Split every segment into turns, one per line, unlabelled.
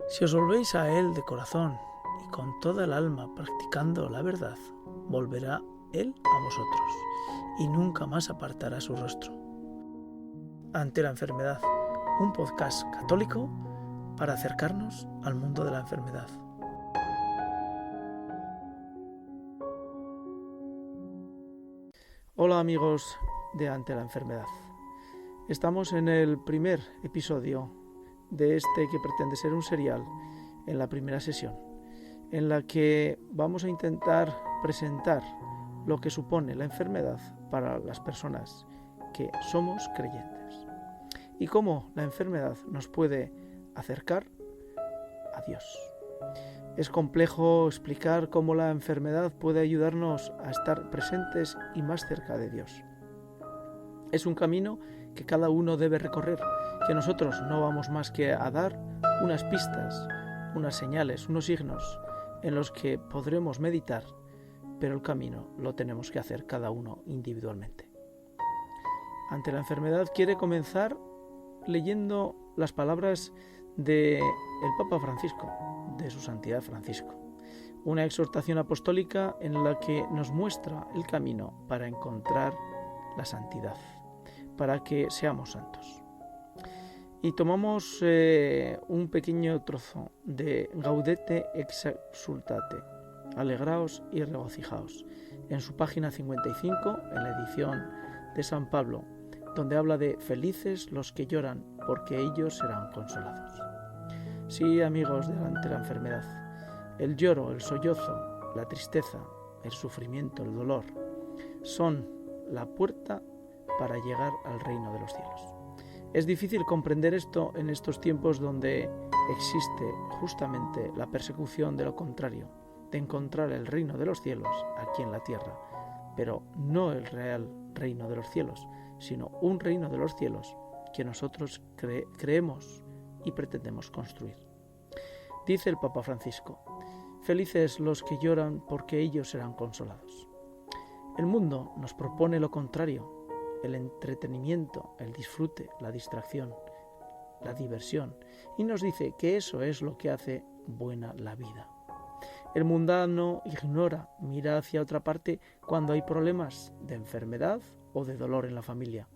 Si os volvéis a Él de corazón y con toda el alma practicando la verdad, volverá Él a vosotros y nunca más apartará su rostro. Ante la enfermedad, un podcast católico para acercarnos al mundo de la enfermedad. Hola amigos de Ante la enfermedad. Estamos en el primer episodio de este que pretende ser un serial en la primera sesión, en la que vamos a intentar presentar lo que supone la enfermedad para las personas que somos creyentes y cómo la enfermedad nos puede acercar a Dios. Es complejo explicar cómo la enfermedad puede ayudarnos a estar presentes y más cerca de Dios. Es un camino que cada uno debe recorrer, que nosotros no vamos más que a dar unas pistas, unas señales, unos signos en los que podremos meditar, pero el camino lo tenemos que hacer cada uno individualmente. Ante la enfermedad quiere comenzar leyendo las palabras del Papa Francisco, de su Santidad Francisco, una exhortación apostólica en la que nos muestra el camino para encontrar la santidad, para que seamos santos. Y tomamos un pequeño trozo de Gaudete exsultate, alegraos y regocijaos, en su página 55, en la edición de San Pablo, donde habla de felices los que lloran, porque ellos serán consolados. Sí, amigos, ante la enfermedad, el lloro, el sollozo, la tristeza, el sufrimiento, el dolor, son la puerta para llegar al reino de los cielos. Es difícil comprender esto en estos tiempos donde existe justamente la persecución de lo contrario, de encontrar el reino de los cielos aquí en la tierra, pero no el real reino de los cielos, sino un reino de los cielos que nosotros creemos y pretendemos construir. Dice el Papa Francisco: felices los que lloran, porque ellos serán consolados. El mundo nos propone lo contrario: el entretenimiento, el disfrute, la distracción, la diversión, y nos dice que eso es lo que hace buena la vida. El mundano ignora, mira hacia otra parte cuando hay problemas de enfermedad o de dolor en la familia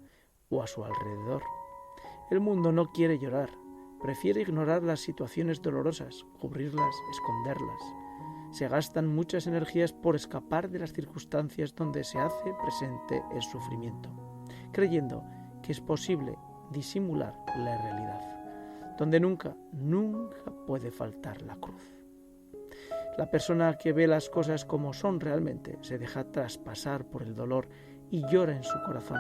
o a su alrededor. El mundo no quiere llorar, prefiere ignorar las situaciones dolorosas, cubrirlas, esconderlas. Se gastan muchas energías por escapar de las circunstancias donde se hace presente el sufrimiento, creyendo que es posible disimular la realidad, donde nunca puede faltar la cruz. La persona que ve las cosas como son realmente se deja traspasar por el dolor y llora en su corazón.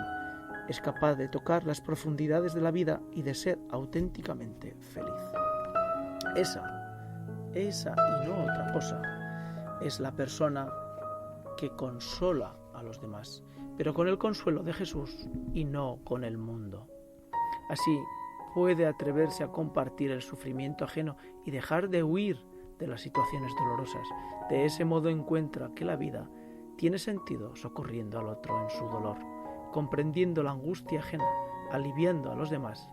Es capaz de tocar las profundidades de la vida y de ser auténticamente feliz. Esa y no otra cosa es la persona que consola a los demás, pero con el consuelo de Jesús y no con el mundo. Así puede atreverse a compartir el sufrimiento ajeno y dejar de huir de las situaciones dolorosas. De ese modo encuentra que la vida tiene sentido socorriendo al otro en su dolor, comprendiendo la angustia ajena, aliviando a los demás.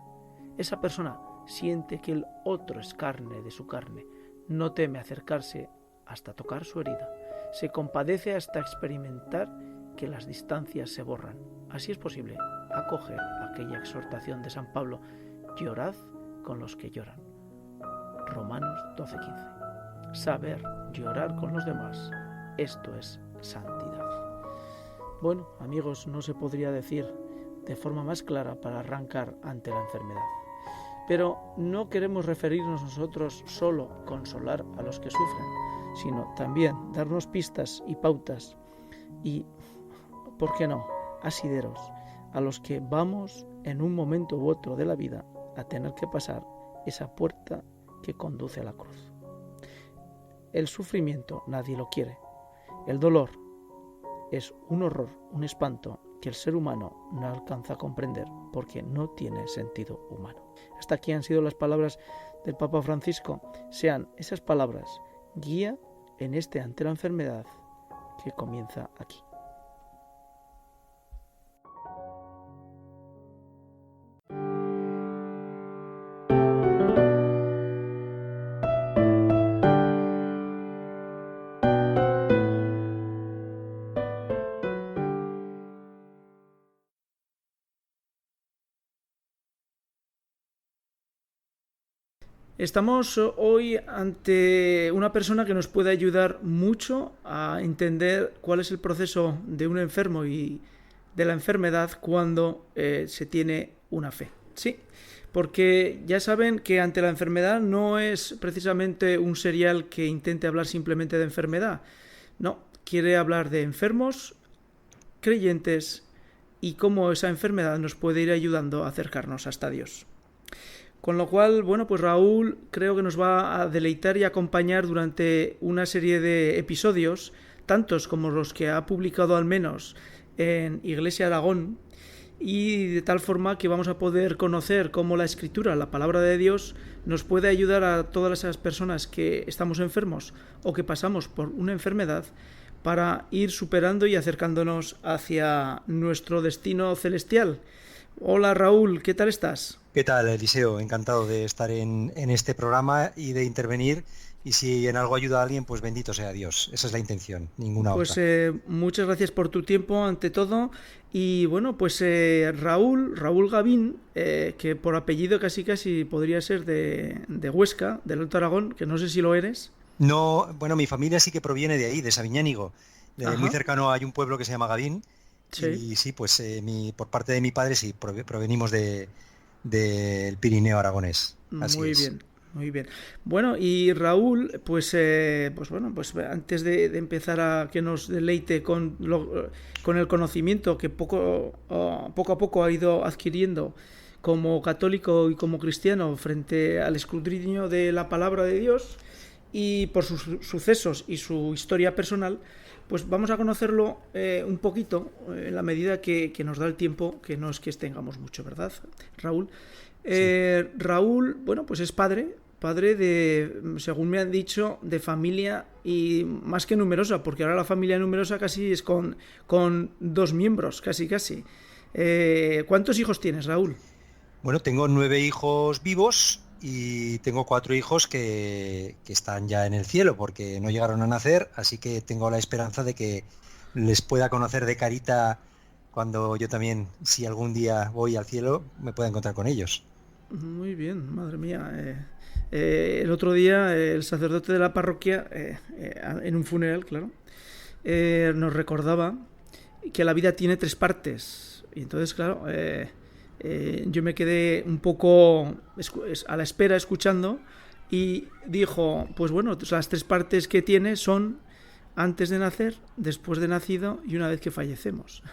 Esa persona siente que el otro es carne de su carne, no teme acercarse hasta tocar su herida, se compadece hasta experimentar que las distancias se borran. Así es posible acoger aquella exhortación de San Pablo: llorad con los que lloran. Romanos 12:15. Saber llorar con los demás, esto es santidad. Bueno, amigos, no se podría decir de forma más clara para arrancar ante la enfermedad. Pero no queremos referirnos nosotros solo a consolar a los que sufren, sino también darnos pistas y pautas y, ¿por qué no?, asideros a los que vamos en un momento u otro de la vida a tener que pasar esa puerta que conduce a la cruz. El sufrimiento nadie lo quiere. El dolor es un horror, un espanto que el ser humano no alcanza a comprender porque no tiene sentido humano. Hasta aquí han sido las palabras del Papa Francisco. Sean esas palabras guía en este ante la enfermedad que comienza aquí. Estamos hoy ante una persona que nos puede ayudar mucho a entender cuál es el proceso de un enfermo y de la enfermedad cuando se tiene una fe. Sí, porque ya saben que ante la enfermedad no es precisamente un serial que intente hablar simplemente de enfermedad. No, quiere hablar de enfermos, creyentes y cómo esa enfermedad nos puede ir ayudando a acercarnos hasta Dios. Con lo cual, bueno, pues Raúl creo que nos va a deleitar y acompañar durante una serie de episodios, tantos como los que ha publicado al menos en Iglesia Aragón, y de tal forma que vamos a poder conocer cómo la Escritura, la palabra de Dios, nos puede ayudar a todas esas personas que estamos enfermos o que pasamos por una enfermedad para ir superando y acercándonos hacia nuestro destino celestial. Hola Raúl, ¿qué tal estás?
¿Qué tal, Eliseo? Encantado de estar en este programa y de intervenir. Y si en algo ayuda a alguien, pues bendito sea Dios. Esa es la intención, ninguna
Pues
otra.
muchas gracias por tu tiempo ante todo. Y bueno, pues Raúl Gavín, que por apellido casi casi podría ser de Huesca, del Alto Aragón, que no sé si lo eres.
No, bueno, mi familia sí que proviene de ahí, de Sabiñánigo. Muy
Ajá,
cercano hay un pueblo que se llama Gavín.
sí,
Y sí, pues por parte de mi padre sí, provenimos del Pirineo aragonés. Así
muy
es.
bien. Muy bien. Bueno, y Raúl, pues bueno, pues antes de empezar a que nos deleite con el conocimiento que poco a poco ha ido adquiriendo como católico y como cristiano frente al escrutinio de la palabra de Dios y por sus sucesos y su historia personal, pues vamos a conocerlo un poquito en la medida que nos da el tiempo, que no es que tengamos mucho, ¿verdad, Raúl?
Sí.
Raúl, bueno, pues es padre de, según me han dicho, de familia y más que numerosa, porque ahora la familia numerosa casi es con dos miembros, casi casi. ¿Cuántos hijos tienes, Raúl?
Bueno, tengo 9 hijos vivos y tengo 4 hijos que están ya en el cielo porque no llegaron a nacer, así que tengo la esperanza de que les pueda conocer de carita cuando yo también, si algún día voy al cielo, me pueda encontrar con ellos.
Muy bien, madre mía. El otro día el sacerdote de la parroquia, en un funeral, claro, nos recordaba que la vida tiene tres partes. Y entonces, claro, yo me quedé un poco a la espera escuchando y dijo, pues bueno, las tres partes que tiene son antes de nacer, después de nacido y una vez que fallecemos.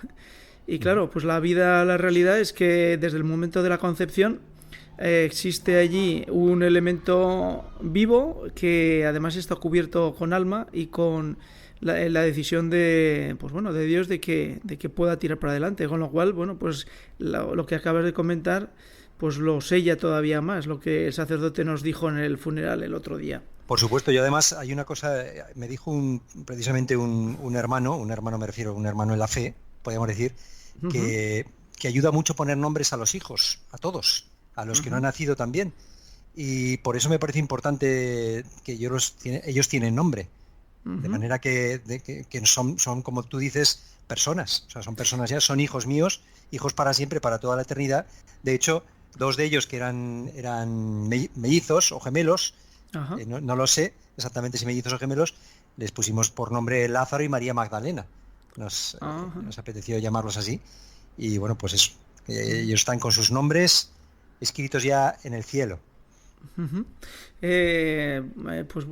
Y
Ujú.
claro, pues la vida, la realidad es que desde el momento de la concepción existe allí un elemento vivo que además está cubierto con alma y con la decisión de, pues bueno, de Dios de que pueda tirar para adelante. Con lo cual, bueno, pues lo que acabas de comentar, pues lo sella todavía más, lo que el sacerdote nos dijo en el funeral el otro día.
Por supuesto, y además hay una cosa, me dijo precisamente un hermano me refiero, un hermano en la fe, podríamos decir,
Uh -huh,
que, que ayuda mucho poner nombres a los hijos, a todos, a los
uh
que no
-huh,
han nacido también. Y por eso me parece importante que ellos tienen nombre,
uh
de
-huh.
manera que son, como tú dices, personas, o sea, son personas ya, son hijos míos, hijos para siempre, para toda la eternidad. De hecho, dos de ellos que eran mellizos o gemelos,
Ajá.
no lo sé exactamente si mellizos o gemelos, les pusimos por nombre Lázaro y María Magdalena.
Ajá.
Nos apeteció llamarlos así. Y bueno, pues eso, ellos están con sus nombres escritos ya en el cielo.
Ujú. Pues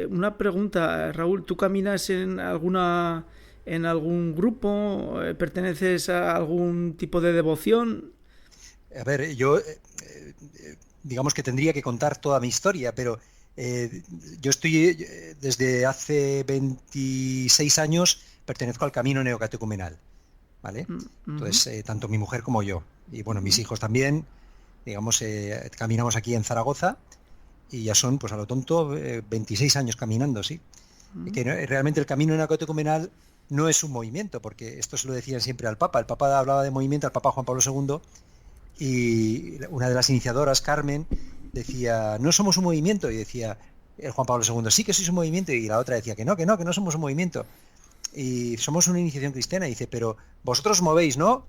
una pregunta, Raúl, ¿tú caminas en algún grupo? ¿Perteneces a algún tipo de devoción?
A ver, yo digamos que tendría que contar toda mi historia, pero eh, yo estoy desde hace 26 años pertenezco al camino neocatecumenal, ¿vale?
Ujú,
Entonces, tanto mi mujer como yo, y bueno, mis
ujú,
hijos también, digamos, caminamos aquí en Zaragoza y ya son, pues a lo tonto, 26 años caminando, sí. Y
ujú.
que realmente el camino neocatecumenal no es un movimiento, porque esto se lo decían siempre al Papa. El Papa hablaba de movimiento, al Papa Juan Pablo II, y una de las iniciadoras, Carmen, decía, no somos un movimiento, y decía el Juan Pablo II, sí que sois un movimiento, y la otra decía que no somos un movimiento, y somos una iniciación cristiana, y dice, pero vosotros os movéis, ¿no?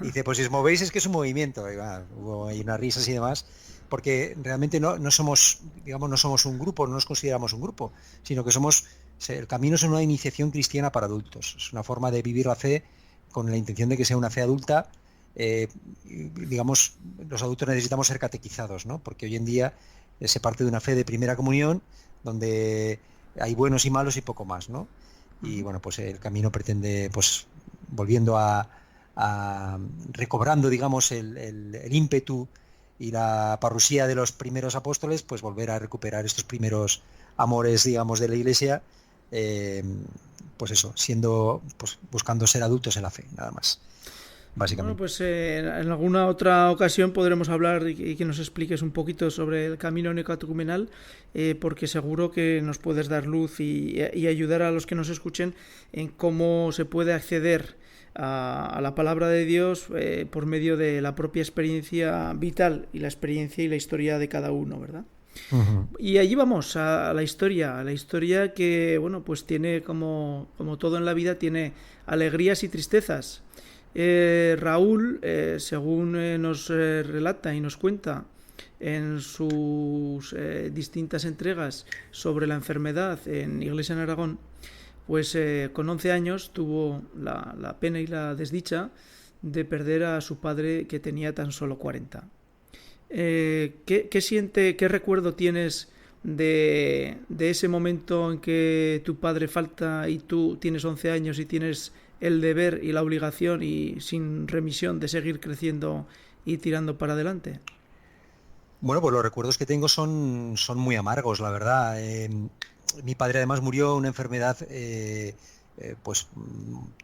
Y dice, pues si os movéis es que es un movimiento, y hubo ahí unas risas y demás, porque realmente no somos, digamos, no somos un grupo, no nos consideramos un grupo, sino que el camino es una iniciación cristiana para adultos, es una forma de vivir la fe con la intención de que sea una fe adulta. Digamos, los adultos necesitamos ser catequizados, ¿no? Porque hoy en día se parte de una fe de primera comunión, donde hay buenos y malos y poco más, ¿no? Y bueno, pues el camino pretende, pues, volviendo a recobrando, digamos, el ímpetu y la parusía de los primeros apóstoles, pues volver a recuperar estos primeros amores, digamos, de la Iglesia, pues eso, pues buscando ser adultos en la fe, nada más,
Bueno,
básicamente.
pues en alguna otra ocasión podremos hablar y que nos expliques un poquito sobre el camino neocatecumenal, porque seguro que nos puedes dar luz y ayudar a los que nos escuchen en cómo se puede acceder a la palabra de Dios por medio de la propia experiencia vital y la experiencia y la historia de cada uno, ¿verdad?
Uh-huh.
Y allí vamos a la historia que, bueno, pues tiene como todo en la vida, tiene alegrías y tristezas. Raúl, según nos relata y nos cuenta en sus distintas entregas sobre la enfermedad en Iglesia en Aragón, pues con 11 años tuvo la pena y la desdicha de perder a su padre, que tenía tan solo 40. ¿Qué recuerdo tienes de ese momento en que tu padre falta y tú tienes 11 años y tienes el deber y la obligación y sin remisión de seguir creciendo y tirando para adelante?
Bueno, pues los recuerdos que tengo son muy amargos, la verdad. Mi padre además murió de una enfermedad pues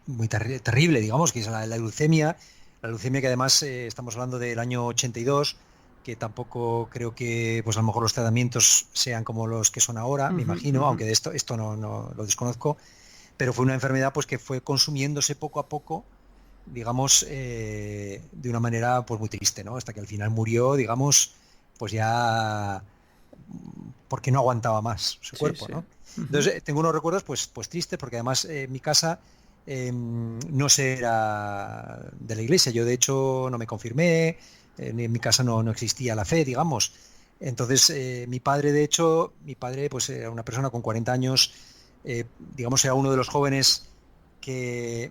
muy terrible, digamos, que es la leucemia. La leucemia, que además estamos hablando del año 82, que tampoco creo que pues a lo mejor los tratamientos sean como los que son ahora, me imagino, aunque de esto no lo desconozco, pero fue una enfermedad pues que fue consumiéndose poco a poco, digamos, de una manera pues muy triste, ¿no? Hasta que al final murió, digamos, pues ya porque no aguantaba más su cuerpo,
Sí.
¿no? Entonces tengo unos recuerdos pues tristes, porque además mi casa no era de la iglesia. Yo de hecho no me confirmé, en mi casa no existía la fe, digamos. Entonces mi padre pues era una persona con 40 años, digamos, era uno de los jóvenes que,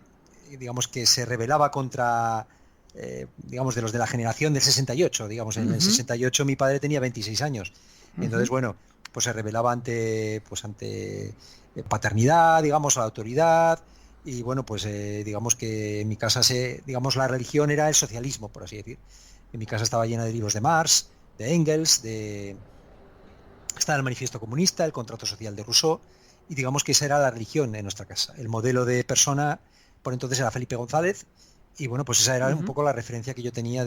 digamos, que se rebelaba contra, digamos, de los de la generación del 68, digamos, en el 68 mi padre tenía 26 años. Entonces, bueno, pues se rebelaba ante paternidad, digamos, a la autoridad. Y bueno, pues digamos que en mi casa digamos, la religión era el socialismo, por así decir. En mi casa estaba llena de libros de Marx, de Engels, estaba el Manifiesto Comunista, el Contrato Social de Rousseau, y digamos que esa era la religión en nuestra casa. El modelo de persona por entonces era Felipe González, y bueno, pues esa era un poco la referencia que yo tenía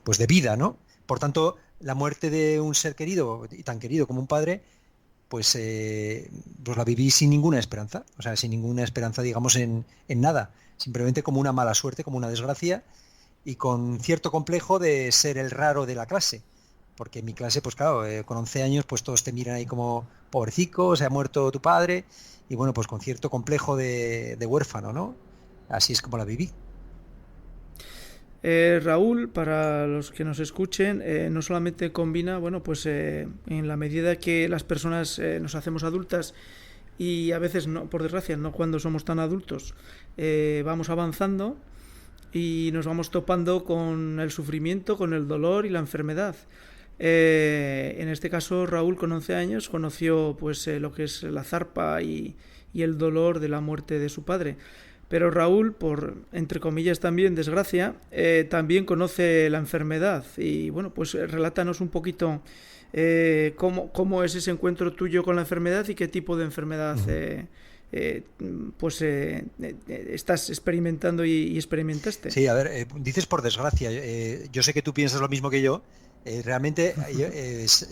pues de vida, ¿no? Por tanto, la muerte de un ser querido, y tan querido como un padre, pues la viví sin ninguna esperanza, o sea, sin ninguna esperanza, digamos, en nada, simplemente como una mala suerte, como una desgracia, y con cierto complejo de ser el raro de la clase, porque en mi clase, pues claro, con 11 años, pues todos te miran ahí como pobrecico, se ha muerto tu padre, y bueno, pues con cierto complejo de huérfano, ¿no? Así es como la viví.
Raúl, para los que nos escuchen, no solamente combina, bueno, pues en la medida que las personas nos hacemos adultas y a veces, no, por desgracia, no cuando somos tan adultos, vamos avanzando y nos vamos topando con el sufrimiento, con el dolor y la enfermedad. En este caso, Raúl, con 11 años, conoció pues lo que es la zarpa y el dolor de la muerte de su padre. Pero Raúl, por entre comillas también desgracia, también conoce la enfermedad. Y bueno, pues relátanos un poquito cómo es ese encuentro tuyo con la enfermedad y qué tipo de enfermedad estás experimentando y experimentaste.
Sí, a ver, dices por desgracia. Yo sé que tú piensas lo mismo que yo. Realmente,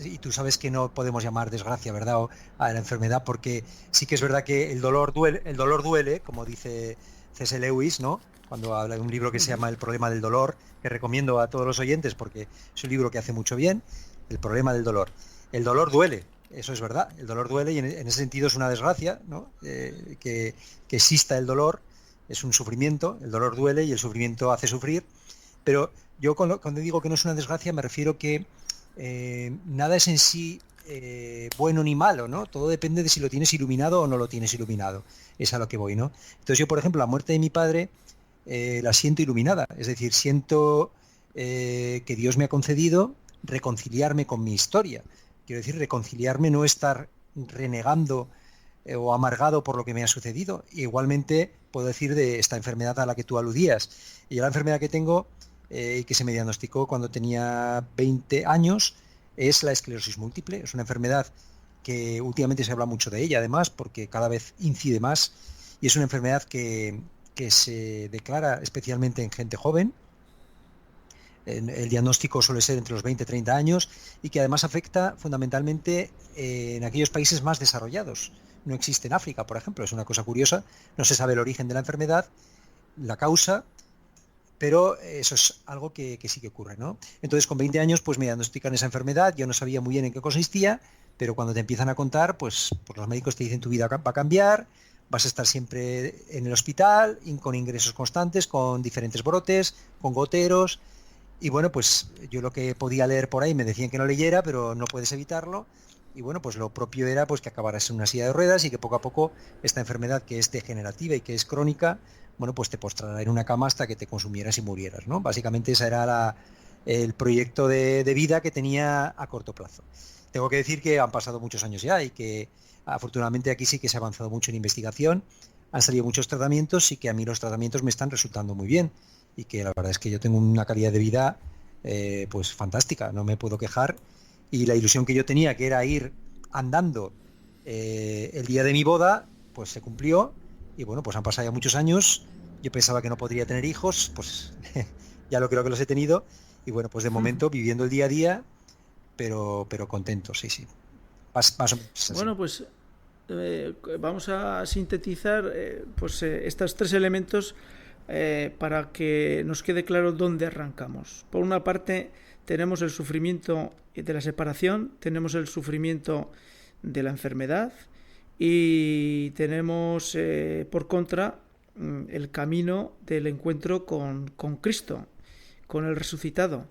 y tú sabes que no podemos llamar desgracia, ¿verdad?, a la enfermedad, porque sí que es verdad que el dolor duele, como dice C.S. Lewis, ¿no? Cuando habla de un libro que se llama El problema del dolor, que recomiendo a todos los oyentes porque es un libro que hace mucho bien. El problema del dolor. El dolor duele, eso es verdad. El dolor duele, y en ese sentido es una desgracia, ¿no? Que exista el dolor, es un sufrimiento. El dolor duele y el sufrimiento hace sufrir. Pero yo cuando digo que no es una desgracia me refiero que nada es en sí bueno ni malo, ¿no? Todo depende de si lo tienes iluminado o no lo tienes iluminado. Es a lo que voy, ¿no? Entonces yo, por ejemplo, la muerte de mi padre la siento iluminada. Es decir, siento que Dios me ha concedido reconciliarme con mi historia. Quiero decir, reconciliarme, no estar renegando o amargado por lo que me ha sucedido. Igualmente puedo decir de esta enfermedad a la que tú aludías. Y yo la enfermedad que tengo y que se me diagnosticó cuando tenía 20 años es la esclerosis múltiple. Es una enfermedad que últimamente se habla mucho de ella, además, porque cada vez incide más. Y es una enfermedad que se declara especialmente en gente joven. El diagnóstico suele ser entre los 20 y 30 años y que además afecta fundamentalmente en aquellos países más desarrollados. No existe en África, por ejemplo, es una cosa curiosa, no se sabe el origen de la enfermedad, la causa, pero eso es algo que sí que ocurre, ¿no? Entonces, con 20 años, pues me diagnostican esa enfermedad, yo no sabía muy bien en qué consistía, pero cuando te empiezan a contar, pues los médicos te dicen tu vida va a cambiar, vas a estar siempre en el hospital, con ingresos constantes, con diferentes brotes, con goteros. Y bueno, pues yo lo que podía leer por ahí me decían que no leyera, pero no puedes evitarlo. Y bueno, pues lo propio era pues que acabaras en una silla de ruedas y que poco a poco esta enfermedad que es degenerativa y que es crónica, bueno, pues te postrará en una cama hasta que te consumieras y murieras, ¿no? Básicamente ese era el proyecto de vida que tenía a corto plazo. Tengo que decir que han pasado muchos años ya y que afortunadamente aquí sí que se ha avanzado mucho en investigación, han salido muchos tratamientos y que a mí los tratamientos me están resultando muy bien. Y que la verdad es que yo tengo una calidad de vida pues fantástica, no me puedo quejar. Y la ilusión que yo tenía, que era ir andando el día de mi boda, pues se cumplió. Y bueno, pues han pasado ya muchos años. Yo pensaba que no podría tener hijos, pues ya lo creo que los he tenido. Y bueno, pues de momento viviendo el día a día, pero contento, sí, sí. Más o menos así.
Bueno, pues vamos a sintetizar estos tres elementos para que nos quede claro dónde arrancamos. Por una parte, tenemos el sufrimiento de la separación, tenemos el sufrimiento de la enfermedad y tenemos, por contra, el camino del encuentro con Cristo, con el resucitado.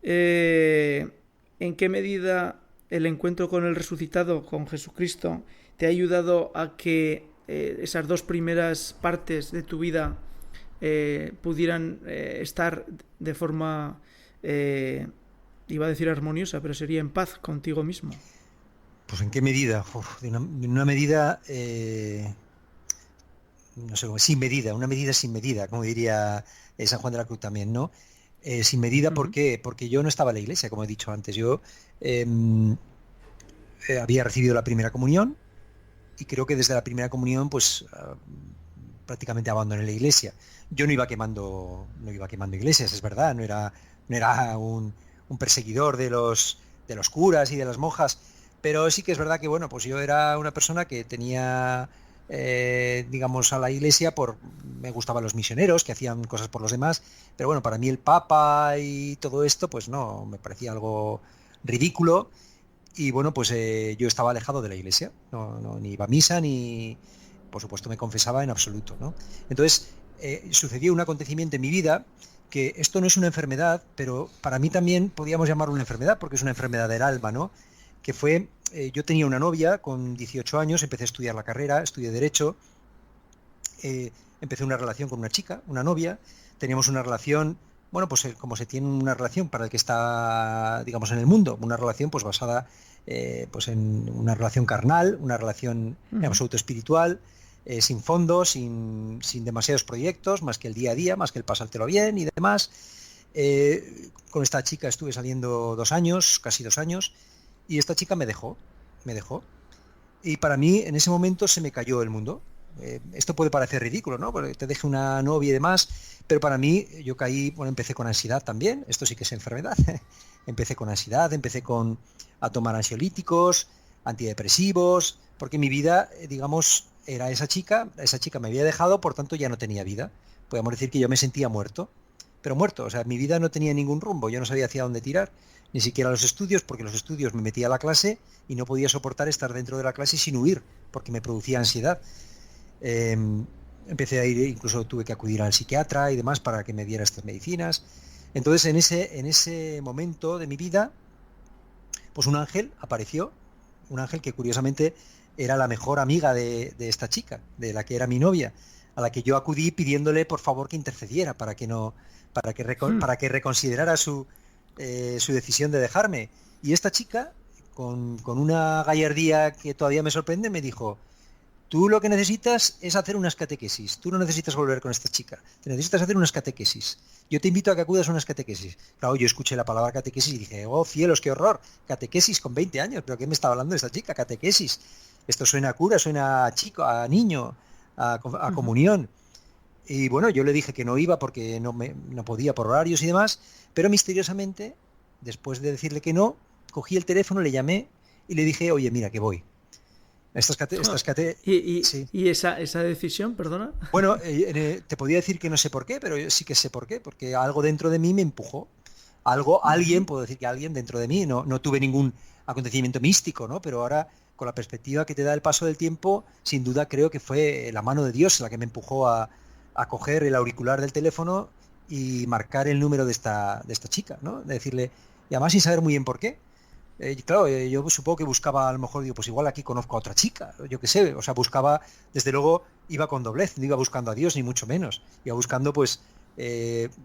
¿En qué medida el encuentro con el resucitado, con Jesucristo, te ha ayudado a que esas dos primeras partes de tu vida pudieran estar de forma, iba a decir armoniosa, pero sería en paz contigo mismo?
Pues en qué medida, de una medida, no sé, sin medida, una medida sin medida, como diría San Juan de la Cruz también, ¿no? Sin medida, ¿por qué? Porque yo no estaba en la iglesia, como he dicho antes. Yo había recibido la primera comunión y creo que desde la primera comunión, pues prácticamente abandoné la iglesia. Yo no iba quemando iglesias, es verdad, no era un perseguidor de los curas y de las monjas, pero sí que es verdad que bueno, pues yo era una persona que tenía digamos a la iglesia me gustaban los misioneros que hacían cosas por los demás, pero bueno, para mí el Papa y todo esto, pues no, me parecía algo ridículo. Y bueno, pues yo estaba alejado de la iglesia, ni iba a misa, ni por supuesto me confesaba en absoluto, ¿no? Entonces sucedió un acontecimiento en mi vida, que esto no es una enfermedad, pero para mí también podríamos llamarlo una enfermedad, porque es una enfermedad del alma, ¿no? Que fue, yo tenía una novia con 18 años, empecé a estudiar la carrera, estudié Derecho, empecé una relación con una chica, una novia, teníamos una relación, bueno, pues como se tiene una relación para el que está, digamos, en el mundo, una relación pues basada pues en una relación carnal, una relación en absoluto espiritual, sin fondos, sin demasiados proyectos, más que el día a día, más que el pasártelo bien y demás. Con esta chica estuve saliendo 2 años, casi 2 años, y esta chica me dejó. Y para mí en ese momento se me cayó el mundo. Esto puede parecer ridículo, ¿no? Porque te deje una novia y demás, pero para mí yo caí, bueno, empecé con ansiedad también, esto sí que es enfermedad. Empecé con ansiedad, a tomar ansiolíticos, antidepresivos, porque mi vida, digamos, era esa chica me había dejado, por tanto ya no tenía vida. Podemos decir que yo me sentía muerto, pero muerto, o sea, mi vida no tenía ningún rumbo, yo no sabía hacia dónde tirar, ni siquiera los estudios, porque los estudios me metía a la clase y no podía soportar estar dentro de la clase sin huir, porque me producía ansiedad. empecé a ir, incluso tuve que acudir al psiquiatra y demás para que me diera estas medicinas. Entonces, en ese momento de mi vida, pues un ángel apareció, un ángel que curiosamente era la mejor amiga de esta chica, de la que era mi novia, a la que yo acudí pidiéndole por favor que intercediera para que reconsiderara su decisión de dejarme. Y esta chica, con una gallardía que todavía me sorprende, me dijo: tú lo que necesitas es hacer unas catequesis. Tú no necesitas volver con esta chica. Te necesitas hacer unas catequesis. Yo te invito a que acudas a unas catequesis. Claro, yo escuché la palabra catequesis y dije: oh cielos, qué horror. Catequesis con 20 años. ¿Pero qué me estaba hablando esta chica? Catequesis. Esto suena a cura, suena a chico, a niño, a comunión. Y bueno, yo le dije que no iba porque no podía por horarios y demás. Pero misteriosamente, después de decirle que no, cogí el teléfono, le llamé y le dije: oye, mira, que voy. Sí.
¿Y esa decisión, perdona?
Bueno, te podría decir que no sé por qué, pero yo sí que sé por qué, porque algo dentro de mí me empujó. Alguien, puedo decir que alguien dentro de mí, no tuve ningún acontecimiento místico, ¿no? Pero ahora, con la perspectiva que te da el paso del tiempo, sin duda creo que fue la mano de Dios la que me empujó a coger el auricular del teléfono y marcar el número de esta chica, ¿no? De decirle, y además sin saber muy bien por qué. Claro, yo supongo que buscaba, a lo mejor, digo, pues igual aquí conozco a otra chica, yo qué sé, o sea, buscaba, desde luego, iba con doblez, no iba buscando a Dios, ni mucho menos, iba buscando, pues,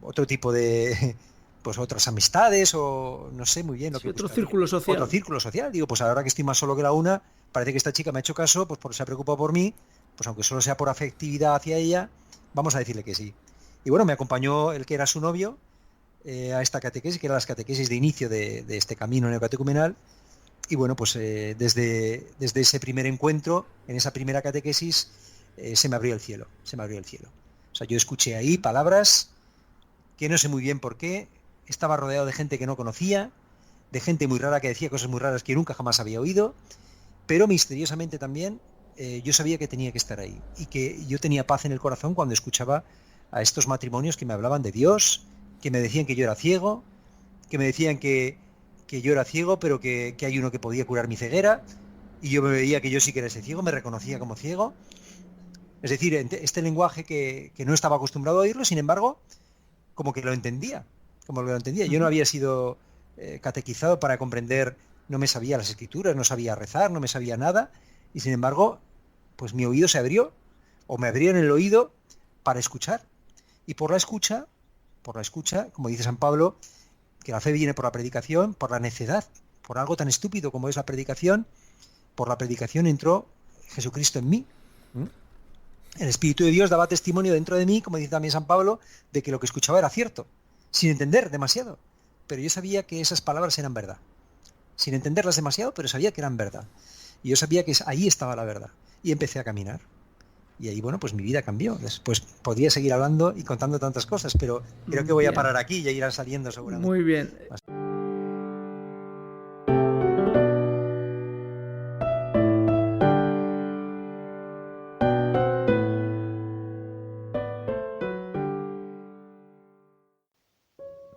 otro tipo de, pues, otras amistades, o no sé muy bien lo
Sí,
que
otro
buscaría.
círculo social.
Otro círculo social, digo, pues ahora que estoy más solo que la una, parece que esta chica me ha hecho caso, pues se ha preocupado por mí, pues aunque solo sea por afectividad hacia ella, vamos a decirle que sí. Y bueno, me acompañó el que era su novio, a esta catequesis, que eran las catequesis de inicio de este camino neocatecumenal. Y bueno, pues desde ese primer encuentro, en esa primera catequesis, se me abrió el cielo, se me abrió el cielo. O sea, yo escuché ahí palabras que no sé muy bien por qué, estaba rodeado de gente que no conocía, de gente muy rara que decía cosas muy raras que nunca jamás había oído, pero misteriosamente también yo sabía que tenía que estar ahí y que yo tenía paz en el corazón cuando escuchaba a estos matrimonios que me hablaban de Dios, que me decían que yo era ciego, que me decían que yo era ciego, pero que hay uno que podía curar mi ceguera, y yo me veía que yo sí que era ese ciego, me reconocía como ciego. Es decir, este lenguaje que no estaba acostumbrado a oírlo, sin embargo, como que lo entendía, como lo entendía. Yo no había sido catequizado para comprender, no me sabía las escrituras, no sabía rezar, no me sabía nada, y sin embargo, pues mi oído se abrió, o me abrieron el oído para escuchar. Y por la escucha, como dice San Pablo, que la fe viene por la predicación, por la necedad, por algo tan estúpido como es la predicación. Por la predicación entró Jesucristo en mí. El Espíritu de Dios daba testimonio dentro de mí, como dice también San Pablo, de que lo que escuchaba era cierto, sin entender demasiado. Pero yo sabía que esas palabras eran verdad. Sin entenderlas demasiado, pero sabía que eran verdad. Y yo sabía que ahí estaba la verdad. Y empecé a caminar. Y ahí, bueno, pues mi vida cambió. Después podría seguir hablando y contando tantas cosas, pero creo que voy a parar aquí y ya irán saliendo seguramente.
Muy bien.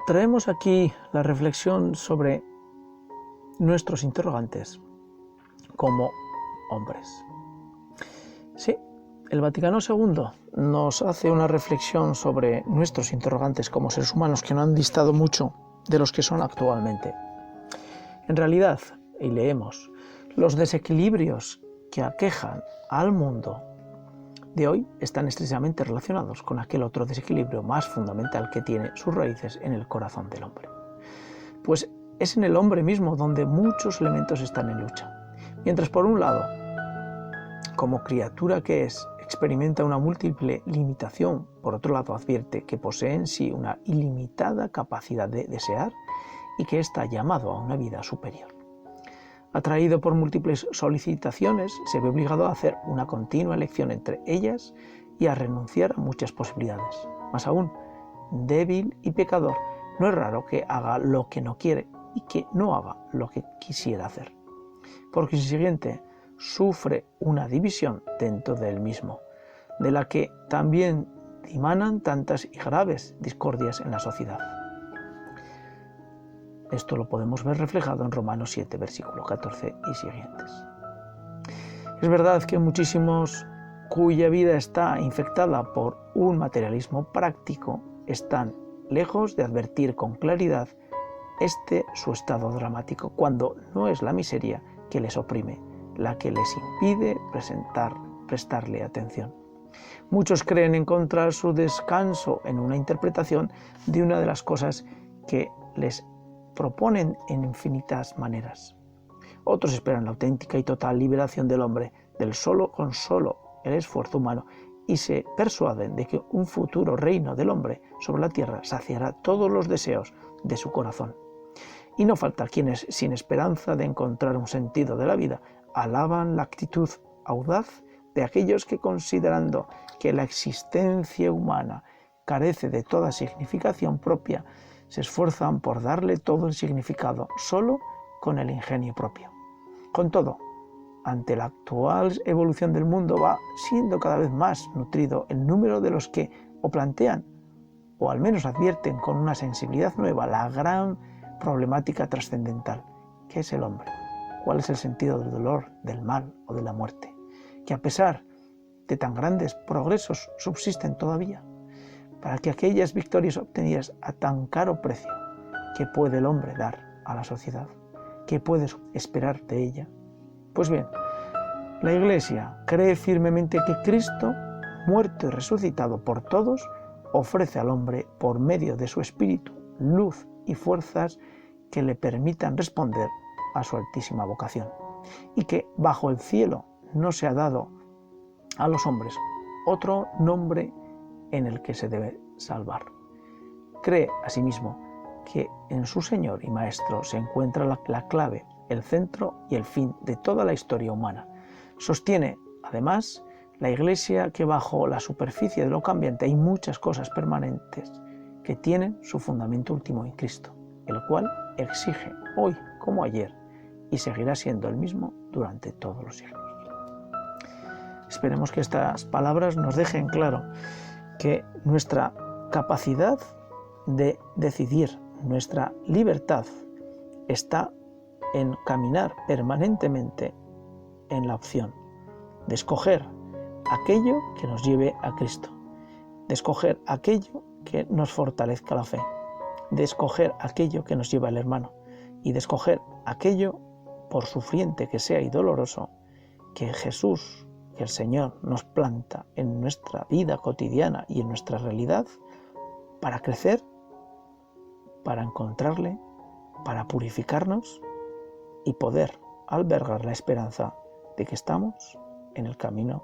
Traemos aquí la reflexión sobre nuestros interrogantes como hombres. Sí, el Vaticano II nos hace una reflexión sobre nuestros interrogantes como seres humanos que no han distado mucho de los que son actualmente. En realidad, y leemos, los desequilibrios que aquejan al mundo de hoy están estrechamente relacionados con aquel otro desequilibrio más fundamental que tiene sus raíces en el corazón del hombre. Pues es en el hombre mismo donde muchos elementos están en lucha. Mientras por un lado, como criatura que es, experimenta una múltiple limitación, por otro lado advierte que posee en sí una ilimitada capacidad de desear y que está llamado a una vida superior. Atraído por múltiples solicitaciones, se ve obligado a hacer una continua elección entre ellas y a renunciar a muchas posibilidades. Más aún, débil y pecador, no es raro que haga lo que no quiere y que no haga lo que quisiera hacer. Por consiguiente, sufre una división dentro de él mismo, de la que también dimanan tantas y graves discordias en la sociedad. Esto lo podemos ver reflejado en Romanos 7, versículo 14 y siguientes. Es verdad que muchísimos cuya vida está infectada por un materialismo práctico, están lejos de advertir con claridad su estado dramático, cuando no es la miseria que les oprime, la que les impide prestarle atención. Muchos creen encontrar su descanso en una interpretación de una de las cosas que les proponen en infinitas maneras. Otros esperan la auténtica y total liberación del hombre con solo el esfuerzo humano y se persuaden de que un futuro reino del hombre sobre la tierra saciará todos los deseos de su corazón. Y no falta quienes, sin esperanza de encontrar un sentido de la vida, alaban la actitud audaz de aquellos que, considerando que la existencia humana carece de toda significación propia, se esfuerzan por darle todo el significado solo con el ingenio propio. Con todo, ante la actual evolución del mundo va siendo cada vez más nutrido el número de los que o plantean o al menos advierten con una sensibilidad nueva la gran problemática trascendental, ¿qué es el hombre? ¿Cuál es el sentido del dolor, del mal o de la muerte? Que a pesar de tan grandes progresos subsisten todavía, para que aquellas victorias obtenidas a tan caro precio, ¿qué puede el hombre dar a la sociedad? ¿Qué puedes esperar de ella? Pues bien, la Iglesia cree firmemente que Cristo, muerto y resucitado por todos, ofrece al hombre, por medio de su espíritu, luz y fuerzas que le permitan responder a su altísima vocación, y que bajo el cielo no se ha dado a los hombres otro nombre en el que se debe salvar. Cree asimismo que en su Señor y Maestro se encuentra la clave, el centro y el fin de toda la historia humana. Sostiene, además, la Iglesia que bajo la superficie de lo cambiante hay muchas cosas permanentes que tienen su fundamento último en Cristo, el cual exige hoy como ayer y seguirá siendo el mismo durante todos los siglos. Esperemos que estas palabras nos dejen claro que nuestra capacidad de decidir, nuestra libertad, está en caminar permanentemente en la opción de escoger aquello que nos lleve a Cristo, de escoger aquello que nos fortalezca la fe, de escoger aquello que nos lleva al hermano y de escoger aquello, por sufriente que sea y doloroso, que Jesús, que el Señor nos planta en nuestra vida cotidiana y en nuestra realidad para crecer, para encontrarle, para purificarnos y poder albergar la esperanza de que estamos en el camino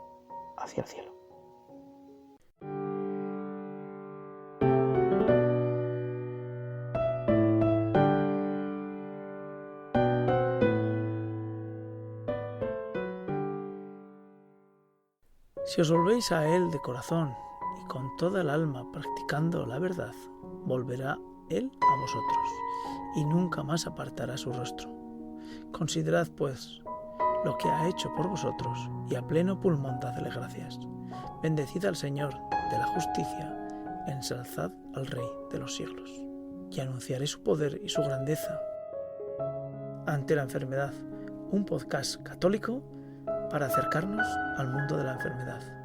hacia el cielo. Si os volvéis a Él de corazón y con toda el alma practicando la verdad, volverá Él a vosotros y nunca más apartará su rostro. Considerad, pues, lo que ha hecho por vosotros y a pleno pulmón dadle gracias. Bendecid al Señor de la justicia, ensalzad al Rey de los siglos. Y anunciaré su poder y su grandeza ante la enfermedad, un podcast católico para acercarnos al mundo de la enfermedad.